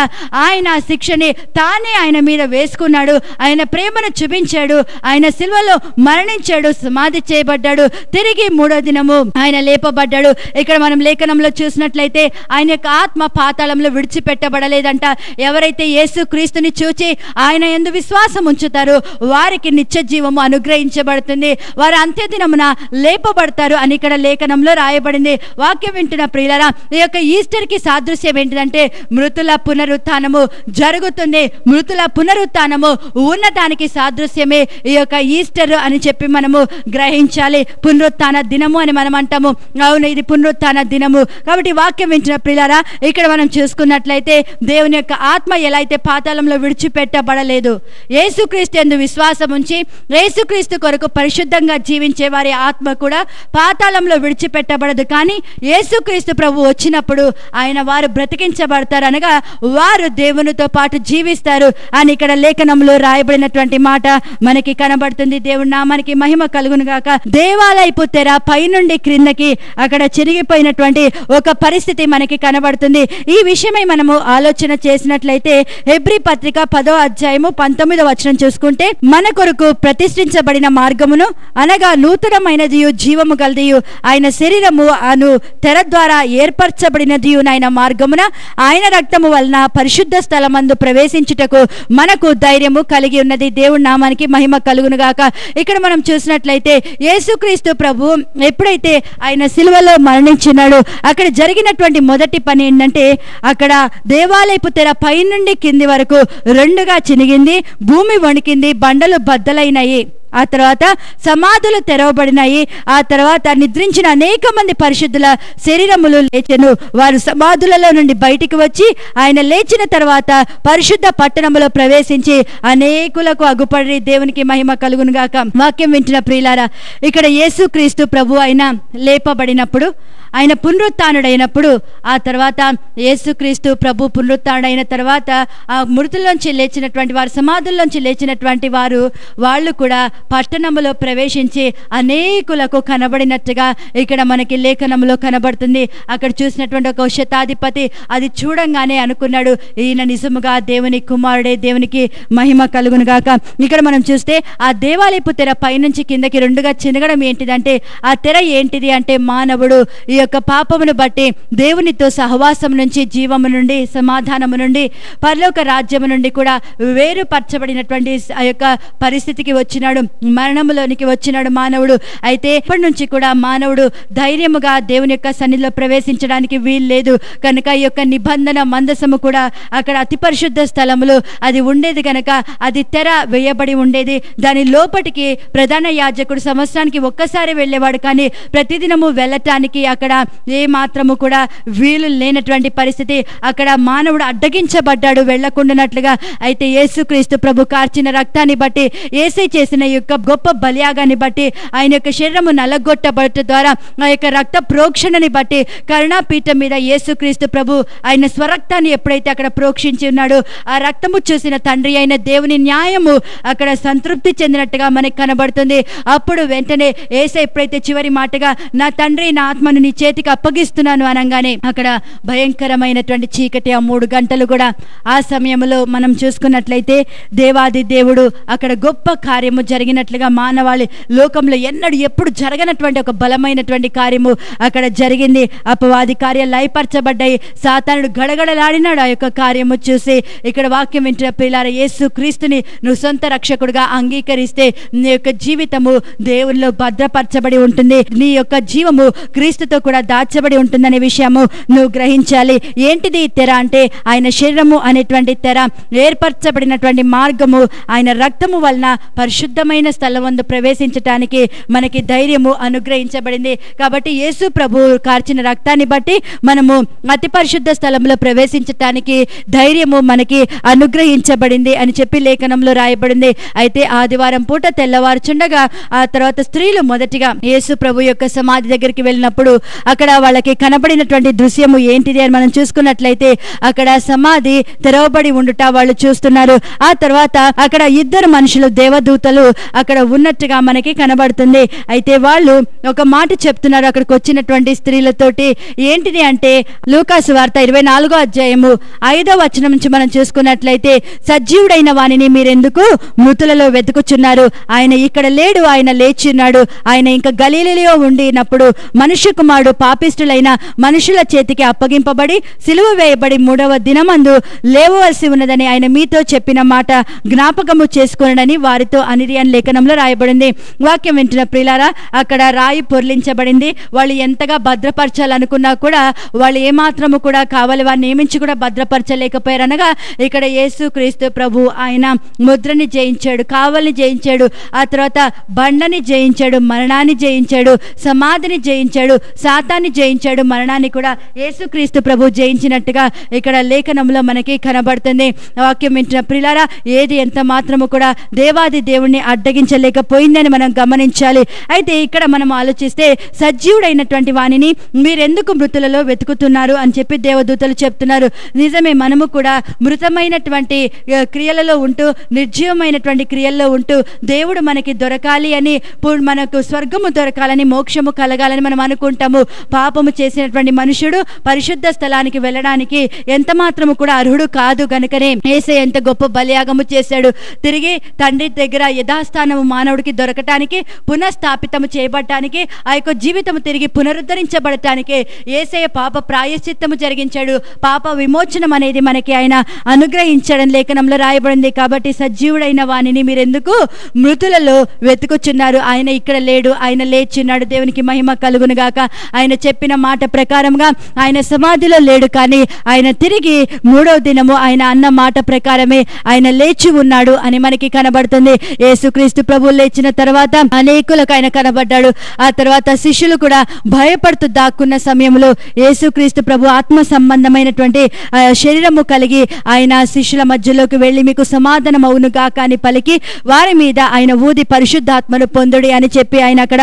ఆయన శిక్షని తానే ఆయన మీద వేసుకున్నాడు. ఆయన ప్రేమను చూపించాడు. ఆయన సిలువలో మరణించాడు, సమాధి చేయబడ్డాడు, తిరిగి మూడో దినము ఆయన లేపబడ్డాడు. ఇక్కడ మనం లేఖనంలో చూసినట్లయితే ఆయన యొక్క ఆత్మ పాతాళంలో విడిచిపెట్టబడలేదంట. ఎవరైతే యేసుక్రీస్తుని చూచి ఆయన యందు విశ్వాసం ఉంచుతారో వారికి నిత్య జీవము అనుగ్రహించబడుతుంది, వారు అంత్యదినమున లేపబడతారు అని ఇక్కడ లేఖనంలో రాయబడింది. వాక్యం వింటున్న ప్రియులారా, ఈ యొక్క ఈస్టర్ కి సాదృశ్యం ఏంటిదంటే మృతుల పునరుత్థానము జరుగుతుంది. మృతుల పునరుత్థానము ఉన్నదానికి సాదృశ్యమే ఈ యొక్క ఈస్టర్ అని చెప్పి మనము గ్రహించాలి. పునరుత్థాన దినము అని మనం అంటాము. అవును, ఇది పునరుత్థాన దినము. కాబట్టి వాక్యం వింటున్న ప్రియులారా, ఇక్కడ మనం చూసుకున్నట్లయితే దేవుని యొక్క ఆత్మ ఎలా అయితే పాతాళంలో విడిచిపెట్టబడలేదు, యేసుక్రీస్తు యందు విశ్వాసం ఉంచి యేసుక్రీస్తు కొరకు పరిశుద్ధంగా జీవించే వారి ఆత్మ కూడా పాతాళంలో విడిచిపెట్టబడదు. కానీ యేసుక్రీస్తు ప్రభు వచ్చినప్పుడు ఆయన వారు బ్రతికించబడతారు, అనగా వారు దేవునితో పాటు జీవిస్తారు అని ఇక్కడ లేఖనంలో రాయబడినటువంటి మాట మనకి కనబడుతుంది. దేవుడి నామానికి మహిమ కలుగును గాక. దేవాలయపు తెర పైనుండి క్రిందకి అక్కడ చిరిగిపోయినటువంటి ఒక పరిస్థితి మనకి కనబడుతుంది. ఈ విషయమై మనము ఆలోచన చేసినట్లయితే హెబ్రీ పత్రిక 10వ అధ్యాయము 19వ వచనం చూసుకుంటే, మన కొరకు ప్రతిష్ఠించబడిన మార్గమును అనగా నూతనమైనదియు జీవము గలదియు ఆయన శరీరము అను తెర ద్వారా ఏర్పరచబడినదియు ఆయన మార్గమున ఆయన రక్తము వలన పరిశుద్ధ స్థలమందు ప్రవేశించుటకు మనకు ధైర్యము కలిగి ఉన్నది. దేవుడి నామానికి మహిమ కలుగును గాక. ఇక్కడ మనం చూసినట్లయితే యేసుక్రీస్తు ప్రభు ఎప్పుడైతే ఆయన సిలువలో మరణించినాడు, అక్కడ జరిగినటువంటి మొదటి పని ఏంటంటే అక్కడ దేవాలయపు తెర పై నుండి కింది వరకు రెండుగా చినిగింది, భూమి వణికింది, బండలు తెరలు బద్దలైనాయి, ఆ తర్వాత సమాధులు తెరవబడినాయి, ఆ తర్వాత నిద్రించిన అనేక మంది పరిశుద్ధుల శరీరములు లేచెను. వారు సమాధులలో నుండి బయటికి వచ్చి ఆయన లేచిన తర్వాత పరిశుద్ధ పట్టణములో ప్రవేశించి అనేకులకు అగుపడి దేవునికి మహిమ కలుగును గాక. వాక్యం వింటున్న ప్రియులారా, ఇక్కడ యేసుక్రీస్తు ప్రభు ఆయన లేపబడినప్పుడు, ఆయన పునరుత్థానుడైనప్పుడు, ఆ తర్వాత యేసుక్రీస్తు ప్రభు పునరుత్థానుడైన తర్వాత ఆ మృతుల్లోంచి లేచినటువంటి వారు, సమాధుల్లోంచి లేచినటువంటి వారు, వాళ్ళు కూడా పట్టణములో ప్రవేశించి అనేకులకు కనబడినట్టుగా ఇక్కడ మనకి లేఖనంలో కనబడుతుంది. అక్కడ చూసినటువంటి ఒక శతాధిపతి అది చూడంగానే అనుకున్నాడు, ఈయన నిజముగా దేవుని కుమారుడే, దేవునికి మహిమ కలుగును గాక. ఇక్కడ మనం చూస్తే ఆ దేవాలయపు తెర పైనుంచి కిందకి రెండుగా చినగడం ఏంటిదంటే, ఆ తెర ఏంటిది అంటే మానవుడు ఈ యొక్క పాపమును బట్టి దేవునితో సహవాసం నుంచి, జీవము నుండి, సమాధానము నుండి, పరలోక రాజ్యము నుండి కూడా వేరుపరచబడినటువంటి ఆ యొక్క పరిస్థితికి వచ్చినాడు, మరణములోనికి వచ్చినాడు మానవుడు. అయితే ఇప్పటి నుంచి కూడా మానవుడు ధైర్యముగా దేవుని యొక్క సన్నిధిలో ప్రవేశించడానికి వీలు లేదు కనుక ఈ యొక్క నిబంధన మందసము కూడా అక్కడ అతి పరిశుద్ధ స్థలములు అది ఉండేది కనుక అది తెర వేయబడి ఉండేది. దాని లోపటికి ప్రధాన యాజకుడు సంవత్సరానికి ఒక్కసారి వెళ్ళేవాడు, కానీ ప్రతిదినము వెళ్ళటానికి అక్కడ ఏ మాత్రము కూడా వీలు లేనటువంటి పరిస్థితి. అక్కడ మానవుడు అడ్డగించబడ్డాడు వెళ్ళకుండానట్లుగా. అయితే యేసుక్రీస్తు ప్రభు కార్చిన రక్తాన్ని బట్టి, యేసే చేసిన యొక్క గొప్ప బలియాగాన్ని బట్టి, ఆయన యొక్క శరీరము నలగొట్టబడట ద్వారా, ఆ యొక్క రక్త ప్రోక్షణని బట్టి కరుణాపీఠం మీద యేసుక్రీస్తు ప్రభు ఆయన స్వరక్తాన్ని ఎప్పుడైతే అక్కడ ప్రోక్షించి ఉన్నాడో, ఆ రక్తము చూసిన తండ్రి అయిన దేవుని న్యాయము అక్కడ సంతృప్తి చెందినట్టుగా మనకు కనబడుతుంది. అప్పుడు వెంటనే యేసు ఎప్పుడైతే చివరి మాటగా నా తండ్రి నా ఆత్మను నీ చేతికి అప్పగిస్తున్నాను అనగానే అక్కడ భయంకరమైనటువంటి చీకటి, ఆ 3 గంటలు కూడా. ఆ సమయంలో మనం చూసుకున్నట్లయితే దేవాది దేవుడు అక్కడ గొప్ప కార్యము జరిగినట్లుగా, మానవాళి లోకంలో ఎప్పుడు జరగనటువంటి ఒక బలమైనటువంటి కార్యము అక్కడ జరిగింది. అపవాది కార్యాలు లయపరచబడ్డాయి, సాతానుడు గడగడలాడినాడు ఆ యొక్క కార్యము చూసి. ఇక్కడ వాక్యం వింటున్న ప్రియులారా, యేసు క్రీస్తుని నువ్వు సొంత రక్షకుడుగా అంగీకరిస్తే నీ యొక్క జీవితము దేవునిలో భద్రపరచబడి ఉంటుంది, నీ యొక్క జీవము క్రీస్తుతో కూడా దాచబడి ఉంటుందనే విషయము నువ్వు గ్రహించాలి. ఏంటిది ఈ తెర అంటే, ఆయన శరీరము అనేటువంటి తెర, ఏర్పరచబడినటువంటి మార్గము, ఆయన రక్తము వలన పరిశుద్ధమైన స్థలమందు ప్రవేశించటానికి మనకి ధైర్యము అనుగ్రహించబడింది. కాబట్టి యేసు ప్రభు కార్చిన రక్తాన్ని బట్టి మనము అతి పరిశుద్ధ స్థలంలో ప్రవేశించటానికి ధైర్యము మనకి అనుగ్రహించబడింది అని చెప్పి లేఖనంలో రాయబడింది. అయితే ఆదివారం పూట తెల్లవారుచుండగా ఆ తర్వాత స్త్రీలు మొదటిగా యేసు ప్రభు యొక్క సమాధి దగ్గరికి వెళ్ళినప్పుడు అక్కడ వాళ్ళకి కనబడినటువంటి దృశ్యము ఏంటిది అని మనం చూసుకున్నట్లయితే, అక్కడ సమాధి తెరవబడి ఉండుట వాళ్ళు చూస్తున్నారు. ఆ తర్వాత అక్కడ 2 మనుషులు, దేవదూతలు అక్కడ ఉన్నట్టుగా మనకి కనబడుతుంది. అయితే వాళ్ళు ఒక మాట చెప్తున్నారు అక్కడికి వచ్చినటువంటి స్త్రీలతోటి. ఏంటిది అంటే, లూకాసు వార్త 24వ అధ్యాయము 5వ వచనం నుంచి మనం చూసుకున్నట్లయితే, సజీవుడైన వానిని మీరెందుకు మృతులలో వెతుకుచున్నారు? ఆయన ఇక్కడ లేడు, ఆయన లేచిన్నాడు. ఆయన ఇంకా గలీలీలో ఉండినప్పుడు మనుష్య కుమారుడు పాపిష్టులైన మనుషుల చేతికి అప్పగింపబడి సిలువ వేయబడి 3వ దినమందు లేవవలసి ఉన్నదని ఆయన మీతో చెప్పిన మాట జ్ఞాపకము చేసుకొనని వారితో అనిరి అని లేఖనంలో రాయబడింది. వాక్యం వింటున్న ప్రియులారా, అక్కడ రాయి పొర్లించబడింది. వాళ్ళు ఎంతగా భద్రపరచాలనుకున్నా కూడా వాళ్ళు ఏమాత్రము కూడా కావాలి వారిని నియమించి కూడా భద్రపరచలేకపోయారు. అనగా ఇక్కడ యేసు క్రీస్తు ప్రభు ఆయన ముద్రని జయించాడు, కావలిని జయించాడు, ఆ తర్వాత బండని జయించాడు, మరణాన్ని జయించాడు, సమాధిని జయించాడు, సాతాన్ని జయించాడు, మరణాన్ని కూడా యేసు క్రీస్తు ప్రభు జయించినట్టుగా ఇక్కడ లేఖనంలో మనకి కనబడుతుంది. వాక్యం వింటున్న ప్రియులారా, ఏది ఎంత మాత్రము కూడా దేవాది దేవుణ్ణి అడ్డగించలేకపోయిందని మనం గమనించాలి. అయితే ఇక్కడ మనం ఆలోచిస్తే, సజీవుడైనటువంటి వానిని మీరెందుకు మృతులలో వెతుకుతున్నారు అని చెప్పి దేవదూతలు చెప్తున్నారు. నిజమే, మనము కూడా మృతమైనటువంటి క్రియలలో ఉంటూ, నిర్జీవమైనటువంటి క్రియల్లో ఉంటూ దేవుడు మనకి దొరకాలి అని, మనకు స్వర్గము దొరకాలని, మోక్షము కలగాలని మనం అనుకుంటాము. పాపము చేసినటువంటి మనుషుడు పరిశుద్ధ స్థలానికి వెళ్ళడానికి ఎంత మాత్రము కూడా అర్హుడు కాదు. గనుకనే యేసయ్య ఎంత గొప్ప బలియాగము చేశాడు. తిరిగి తండ్రి దగ్గర యథాస్థానము మానవుడికి దొరకటానికి, పునఃస్థాపితము చేయబడటానికి, ఆ యొక్క జీవితము తిరిగి పునరుద్ధరించబడటానికి యేసయ్య పాప ప్రాయశ్చిత్తము జరిగించాడు. పాప విమోచనం అనేది మనకి ఆయన అనుగ్రహించడం లేఖనంలో రాయబడింది. కాబట్టి సజీవుడైన వానిని మీరెందుకు మృతులలో వెతుకుచున్నారు? ఆయన ఇక్కడ లేడు, ఆయన లేచున్నాడు. దేవునికి మహిమ కలుగును గాక. ఆయన చెప్పిన మాట ప్రకారంగా ఆయన సమాధిలో లేడు, కానీ ఆయన తిరిగి 3వ దినము ఆయన అన్న మాట ప్రకారమే ఆయన లేచి ఉన్నాడు అని మనకి కనబడుతుంది. యేసుక్రీస్తు ప్రభు లేచిన తర్వాత అనేకులకు ఆయన కనబడ్డాడు. ఆ తర్వాత శిష్యులు కూడా భయపడుతూ దాక్కున్న సమయంలో యేసుక్రీస్తు ప్రభు ఆత్మ సంబంధమైనటువంటి శరీరము కలిగి ఆయన శిష్యుల మధ్యలోకి వెళ్ళి మీకు సమాధానం అవును గాక అని పలికి వారి మీద ఆయన ఊది పరిశుద్ధాత్మను పొందుడి అని చెప్పి ఆయన అక్కడ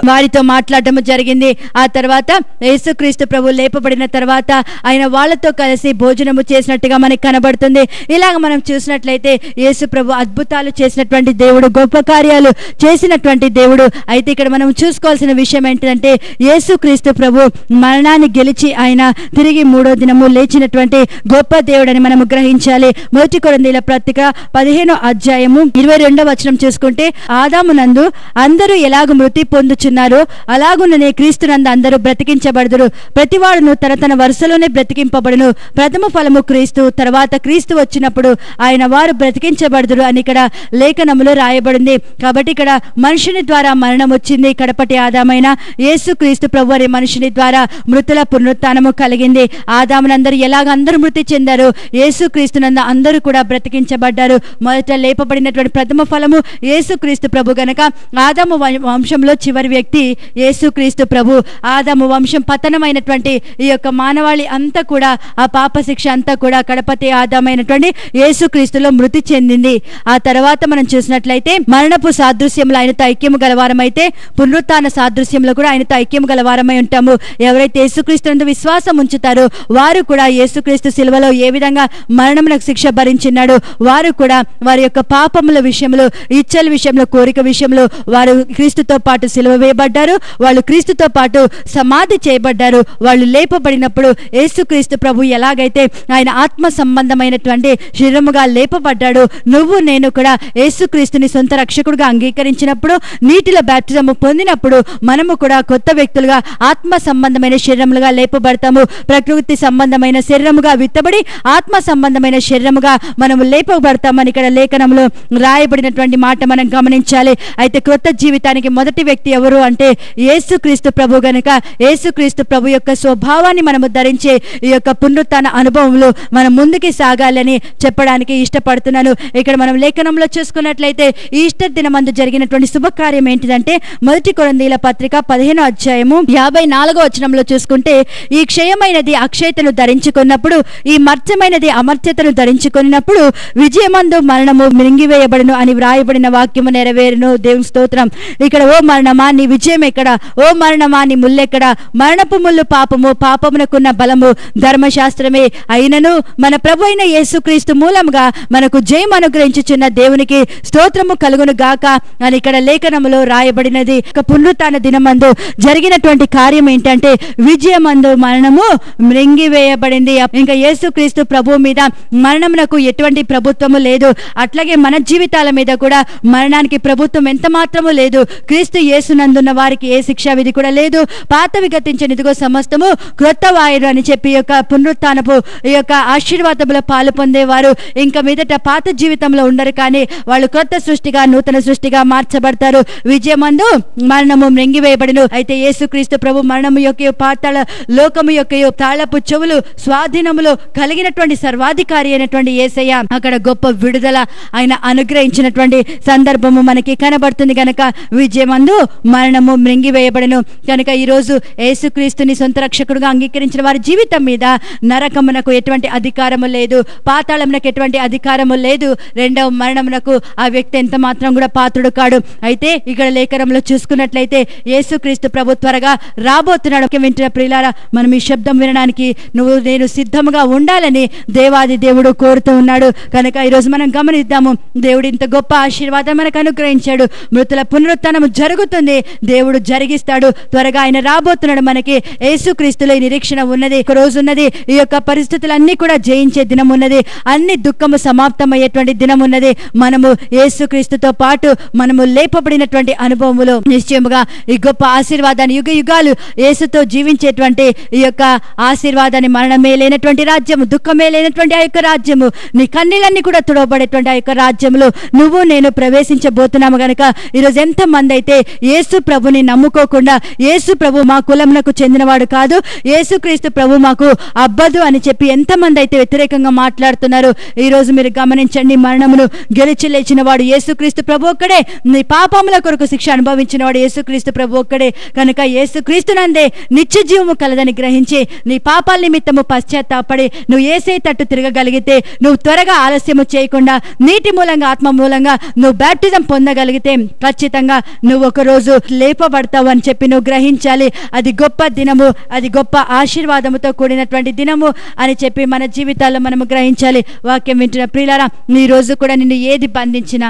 వారితో మాట్లాడటం జరిగింది. ఆ తర్వాత యేసుక్రీస్తు ప్రభు లేపబడిన తర్వాత ఆయన వాళ్ళతో కలిసి భోజనము చేసినట్టుగా మనకి కనబడుతుంది. ఇలాగ మనం చూసినట్లయితే యేసు ప్రభు అద్భుతాలు చేసినటువంటి దేవుడు, గొప్ప కార్యాలు చేసినటువంటి దేవుడు. అయితే ఇక్కడ మనం చూసుకోవాల్సిన విషయం ఏంటంటే యేసుక్రీస్తు ప్రభు మరణాన్ని గెలిచి ఆయన తిరిగి 3వ దినము లేచినటువంటి గొప్ప దేవుడని మనము గ్రహించాలి. 1 కొరింథీయుల పత్రిక 15వ అధ్యాయము 22వ వచనం చూసుకుంటే, ఆదామునందు అందరూ ఎలాగ మృతి పొందుచున్నారో అలాగుననే క్రీస్తునందు అందరూ బ్రతికించబడుదురు. ప్రతివాడును తన వరుసలోనే బ్రతికింపబడును. ప్రథమ ఫలము క్రీస్తు, తర్వాత క్రీస్తు వచ్చినప్పుడు ఆయన వారు బ్రతికించబడుదురు అని ఇక్కడ లేఖనములో రాయబడింది. కాబట్టి ఇక్కడ మనుషుని ద్వారా మరణం వచ్చింది. కడపటి ఆదామైన యేసుక్రీస్తు ప్రభు అనే మనుషుని ద్వారా మృతుల పునరుత్థానము కలిగింది. ఆదామునందరూ ఎలాగ అందరూ మృతి చెందారు, యేసుక్రీస్తునందు అందరూ కూడా బ్రతికించబడ్డారు. మొదట లేపబడినటువంటి ప్రథమ ఫలము యేసుక్రీస్తు ప్రభు గనక ఆదాము వంశంలో చివరి వ్యక్తి యేసుక్రీస్తు ప్రభు. ఆదాము వంశం పతనమైనటువంటి ఈ యొక్క మానవాళి అంతా కూడా, ఆ పాప శిక్ష అంతా కూడా కడపతి ఆదామైనటువంటి యేసుక్రీస్తులో మృతి చెందింది. ఆ తర్వాత మనం చూసినట్లయితే మరణపు సాదృశ్యంలో ఆయనతో ఐక్యము గలవారమైతే పునరుత్థాన సాదృశ్యంలో కూడా ఆయనతో ఐక్యము గలవారమై ఉంటాము. ఎవరైతే యేసుక్రీస్తునందు విశ్వాసం ఉంచుతారో వారు కూడా యేసుక్రీస్తు శిలువలో ఏ విధంగా మరణమునకు శిక్ష భరించినాడో వారు కూడా వారి యొక్క పాపముల విషయంలో, ఇచ్చల విషయంలో, కోరిక విషయంలో వారు క్రీస్తుతో పాటు శిలువ వేయబడ్డారు. వాళ్ళు క్రీస్తుతో పాటు సమాధి చేయబడ్డారు. వాళ్ళు లేపబడినప్పుడు యేసుక్రీస్తు ప్రభు ఎలాగైతే ఆయన ఆత్మ సంబంధమైనటువంటి శరీరముగా లేపబడ్డాడు, నువ్వు నేను కూడా యేసుక్రీస్తుని సొంత రక్షకుడుగా అంగీకరించినప్పుడు, నీటిలో బాప్తిజము పొందినప్పుడు మనము కూడా కొత్త వ్యక్తులుగా ఆత్మ సంబంధమైన శరీరములుగా లేపబడతాము. ప్రకృతి సంబంధమైన శరీరముగా విత్తబడి ఆత్మ సంబంధమైన శరీరముగా మనము లేపబడతామని ఇక్కడ లేఖనంలో రాయబడినటువంటి మాట మనం గమనించాలి. అయితే క్రొత్త జీవితానికి మొదటి వ్యక్తి ఎవరు అంటే యేసుక్రీస్తు ప్రభు గనుక యేసుక్రీస్తు ప్రభు యొక్క స్వభావాన్ని మనము ధరించే ఈ యొక్క పునరుత్థాన అనుభవంలో మనం ముందుకి సాగాలని చెప్పడానికి ఇష్టపడుతున్నాను. ఇక్కడ మనం లేఖనంలో చూసుకున్నట్లయితే ఈస్టర్ దినమందు జరిగినటువంటి శుభకార్యం ఏంటిదంటే 1 కొరింథీయుల పత్రిక 15వ అధ్యాయము 54వ వచనంలో చూసుకుంటే, ఈ క్షయమైనది అక్షయతను ధరించుకున్నప్పుడు, ఈ మర్త్యమైనది అమర్త్యతను ధరించుకున్నప్పుడు విజయమందు మరణము మింగివేయబడును అని వ్రాయబడిన వాక్యము నెరవేరును. దేవుని స్తోత్రం. ఇక్కడ ఓ మరణమా నీ విజయం ఎక్కడ? ఓ మరణమా నీ ముల్లెక్కడ? మరణపు ముల్లు పాపము, పాపమునకున్న బలము ధర్మశాస్త్రమే. అయినను మన ప్రభు అయిన యేసుక్రీస్తు మూలముగా మనకు జయం అనుగ్రహించుచున్న దేవునికి స్తోత్రము కలుగును గాక అని ఇక్కడ లేఖనములో రాయబడినది. పునరుత్థాన దినమందు జరిగినటువంటి కార్యం ఏంటంటే విజయమందు మరణము మృంగివేయబడింది. ఇంకా యేసుక్రీస్తు ప్రభు మీద మరణమునకు ఎటువంటి ప్రభుత్వము లేదు. అట్లాగే మన జీవితాల మీద కూడా మరణానికి ప్రభుత్వం ఎంత మాత్రము లేదు. క్రీస్తు యేసునందున్న వారికి ఏ శిక్షా విధి కూడా లేదు. పాతవి గతించిన ఇదిగో సమస్తము క్రొత్త వాయుడు అని చెప్పి ఈ యొక్క పునరుత్థానపు ఈ యొక్క ఆశీర్వాదముల పాలు పొందేవారు ఇంకా మీదట పాత జీవితంలో ఉండరు, కానీ వాళ్ళు క్రొత్త సృష్టిగా, నూతన సృష్టిగా మార్చబడతారు. విజయమందు మరణము మృంగివేయబడును. అయితే యేసుక్రీస్తు ప్రభు మరణము యొక్క పాతాళ లోకము యొక్క తాళపు చెవులు స్వాధీనములో కలిగినటువంటి సర్వాధికారి అయినటువంటి యేసయ్య అక్కడ గొప్ప విడుదల ఆయన అనుగ్రహించినటువంటి సందర్భము మనకి కనబడుతుంది. కనుక విజయమందు మరణము మృంగివేయబడును. కనుక ఈరోజు యేసుక్రీస్తుని సొంత రక్షకుడుగా అంగీకరించిన వారి జీవితం మీద నరకమునకు ఎటువంటి అధికారము లేదు, పాతాళమునకు ఎటువంటి అధికారము లేదు. రెండవ మరణమునకు ఆ వ్యక్తి ఎంత మాత్రం కూడా పాత్రుడు కాడు. అయితే ఇక్కడ లేఖనంలో చూసుకున్నట్లయితే యేసుక్రీస్తు ప్రభు త్వరగా రాబోతున్నాడు. వింటున్న ప్రియులారా, మనం ఈ శబ్దం వినడానికి నువ్వు నేను సిద్ధముగా ఉండాలని దేవాది దేవుడు కోరుతూ ఉన్నాడు. కనుక ఈరోజు మనం గమనిద్దాము, దేవుడు ఇంత గొప్ప ఆశీర్వాదం మనకు అనుగ్రహించాడు. మృతుల పునరుత్థానం జరుగుతుంది, దేవుడు జరిగిస్తాడు. త్వరగా ఆయన రాబోతున్నాడు. మనకి యేసుక్రీస్తులో ఈ నిరీక్షణ ఉన్నది. ఒక రోజు ఉన్నది, ఈ యొక్క పరిస్థితులన్నీ కూడా జయించే దినం ఉన్నది. అన్ని దుఃఖము సమాప్తమయ్యేటువంటి దినం ఉన్నది. మనము యేసుక్రీస్తు యేసుక్రీస్తుతో పాటు మనము లేపబడినటువంటి అనుభవములో నిశ్చయముగా ఈ గొప్ప ఆశీర్వాదాన్ని యుగ యుగాలు యేసుతో జీవించేటువంటి ఈ యొక్క ఆశీర్వాదాన్ని, మరణమే లేనటువంటి రాజ్యము, దుఃఖమే లేనటువంటి ఆ యొక్క రాజ్యము, నీ కన్నీళ్ళన్నీ కూడా తుడవబడేటువంటి ఆ యొక్క రాజ్యంలో నువ్వు నేను ప్రవేశించబోతున్నాము గనక ఈరోజు ఎంతమంది అయితే యేసు ప్రభుని నమ్ముకోకుండా, యేసు ప్రభు మా కులమునకు చెందినవాడు కాదు, యేసుక్రీస్తు ప్రభు మాకు అబ్బదు అని చెప్పి ఎంతమంది అయితే వ్యతిరేకంగా మాట్లాడుతున్నారు, ఈ రోజు మీరు గమనించండి. మరణమును గెలిచి లేచిన వాడు యేసుక్రీస్తు ప్రభు ఒక్కడే. నీ పాపముల కొరకు శిక్ష అనుభవించిన వాడు యేసుక్రీస్తు ప్రభు ఒక్కడే. కనుక యేసుక్రీస్తునందే నిత్య జీవము కలదని గ్రహించి నీ పాపాల నిమిత్తము పశ్చాత్తాపడి నువ్వు యేసే తట్టు తిరగగలిగితే, నువ్వు త్వరగా ఆలస్యము చేయకుండా నీటి మూలంగా ఆత్మ మూలంగా నువ్వు బాప్టిజం పొందగలిగితే ఖచ్చితంగా నువ్వు ఒక రోజు లేపబడతావు అని చెప్పి నువ్వు గ్రహించాలి. అది గొప్ప దినము, అది గొప్ప ఆశీర్వాదముతో కూడినటువంటి దినము అని చెప్పి మన జీవితాల్లో మనము గ్రహించాలి. వాక్యం వింటున్న ప్రియులారా, ఈ రోజు కూడా నిన్ను ఏది బంధించినా,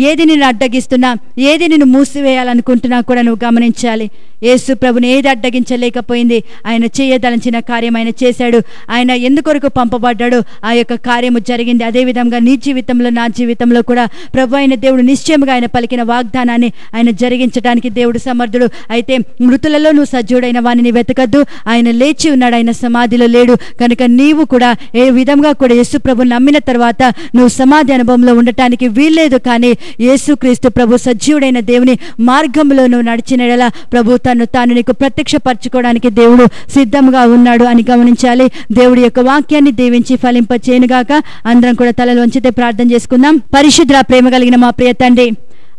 ఏది నిన్ను అడ్డగిస్తున్నా, ఏది నిన్ను మూసివేయాలనుకుంటున్నా కూడా నువ్వు గమనించాలి. యేసు ప్రభుని ఏది అడ్డగించలేకపోయింది. ఆయన చేయదలంచిన కార్యం ఆయన చేశాడు. ఆయన ఎందుకొరకు పంపబడ్డాడు, ఆ యొక్క కార్యము జరిగింది. అదేవిధంగా నీ జీవితంలో, నా జీవితంలో కూడా ప్రభు అయిన దేవుడు నిశ్చయముగా ఆయన పలికిన వాగ్దానాన్ని ఆయన జరిగించడానికి దేవుడు సమర్థుడు. అయితే మృతులలో నువ్వు సజీవుడైన వానిని వెతకద్దు, ఆయన లేచి ఉన్నాడు, ఆయన సమాధిలో లేడు. కనుక నీవు కూడా ఏ విధంగా కూడా యేసు ప్రభు నమ్మిన తర్వాత నువ్వు సమాధి అనుభవంలో ఉండటానికి వీల్లేదు. కానీ యేసుక్రీస్తు ప్రభు సజీవుడైన దేవుని మార్గంలో నువ్వు నడిచిన ప్రభు తాను నీకు ప్రత్యక్షపరచుకోవడానికి దేవుడు సిద్ధంగా ఉన్నాడు అని గమనించాలి. దేవుడి యొక్క వాక్యాన్ని దీవించి ఫలింప చేయనుగాక. అందరం కూడా తలలు వంచితే ప్రార్థన చేసుకుందాం. పరిశుద్ధ ప్రేమ కలిగిన మా ప్రియ తండ్రి,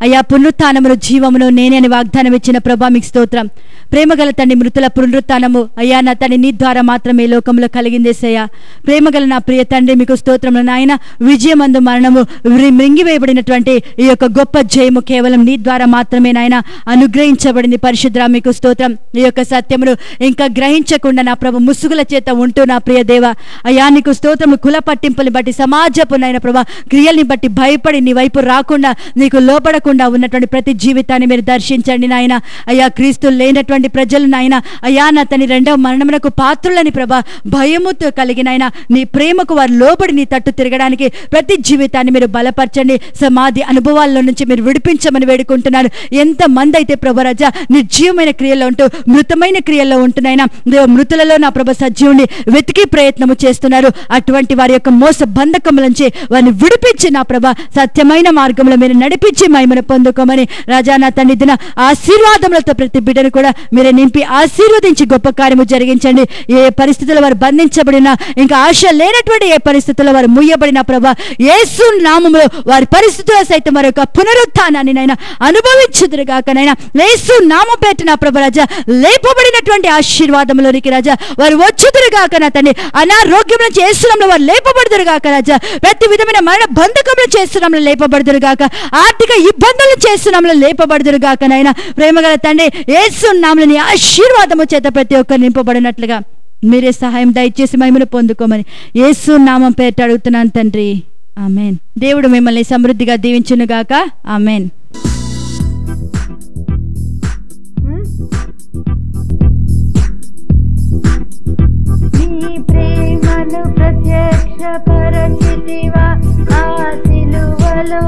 అయ్యా పునరుత్థానమును జీవమును నేనే అని వాగ్దానం ఇచ్చిన ప్రభా మీకు స్తోత్రం. ప్రేమగల తండ్రి, మృతుల పునరుత్థానము అయ్యా నా తండ్రి నీ ద్వారా మాత్రమే లోకంలో కలిగిందేసయ్యా. ప్రేమగల నా ప్రియ తండ్రి మీకు స్తోత్రములు నాయన. విజయమందు మరణము మృంగివేయబడినటువంటి ఈ యొక్క గొప్ప జయము కేవలం నీ ద్వారా మాత్రమే నాయన అనుగ్రహించబడింది. పరిశుద్ధ మీకు స్తోత్రం. ఈ యొక్క సత్యమును ఇంకా గ్రహించకుండా నా ప్రభు ముసుగుల చేత ఉంటూ నా ప్రియ దేవ అయ్యా నీకు స్తోత్రము. కుల పట్టింపుల్ని బట్టి, సమాజపు నాయన ప్రభా క్రియల్ని బట్టి భయపడి నీ వైపు రాకుండా, నీకు లోపడకుండా ఉన్నటువంటి ప్రతి జీవితాన్ని మీరు దర్శించండి నాయన. అయ్యా క్రీస్తు లేనటువంటి ప్రజలు నాయన అయ్యా నా తని రెండవ మరణమునకు పాత్రులని ప్రభా భయముతో కలిగిన ఆయన నీ ప్రేమకు వారు లోబడి నీ తట్టు తిరగడానికి ప్రతి జీవితాన్ని మీరు బలపరచండి. సమాధి అనుభవాల్లో నుంచి మీరు విడిపించమని వేడుకుంటున్నాను. ఎంతమంది అయితే ప్రభు రాజా నిర్జీవమైన క్రియల్లో ఉంటూ మృతమైన క్రియల్లో ఉంటున్నాయినా దేవ మృతులలో నా ప్రభ సజీవుని వెతికి ప్రయత్నము చేస్తున్నారు. అటువంటి వారి యొక్క మోస బంధకముల నుంచి వారిని విడిపించి నా ప్రభ సత్యమైన మార్గంలో మీరు నడిపించి మహిమను పొందుకోమని రాజా నా తండ్రి దిన ఆశీర్వాదములతో ప్రతి బిడ్డను కూడా మీరే నింపి ఆశీర్వదించి గొప్ప కార్యము జరిగించండి. ఏ పరిస్థితుల్లో వారు బంధించబడినా, ఇంకా ఆశ లేనటువంటి ఏ పరిస్థితుల్లో వారు ముయ్యబడిన ప్రభా యేసు నామములో వారి పరిస్థితుల్లో సైతం వారి యొక్క పునరుత్థానాన్ని నైనా అనుభవించుదురుగాకనైనా యేసు నామం పెట్టిన ప్రభు రాజా లేపబడినటువంటి ఆశీర్వాదంలోనికి రాజా వారు వచ్చుదురుగాక. నా తండ్రి అనారోగ్యం నుంచి యేసునామములో వారు లేపబడుదురుగాక రాజా. ప్రతి విధమైన మరణ బంధకం నుంచి యేసునామములో లేపబడుదురుగాక. ఆర్థిక ఇబ్బందులు యేసునామములో లేపబడుదురుగాక. నైనా ప్రేమగల తండ్రి యేసు నామములోని ఆశీర్వాదము చేత ప్రతి ఒక్కరు నింపబడినట్లుగా మీరే సహాయం దయచేసి మహిమను పొందుకోమని యేసు నామం పేరిట అడుగుతున్నాను తండ్రి, ఆమేన్. దేవుడు మిమ్మల్ని సమృద్ధిగా దీవించునుగాక. ఆమేన్. నీ ప్రేమను ప్రత్యక్షపరచితివా ఆ సిలువలో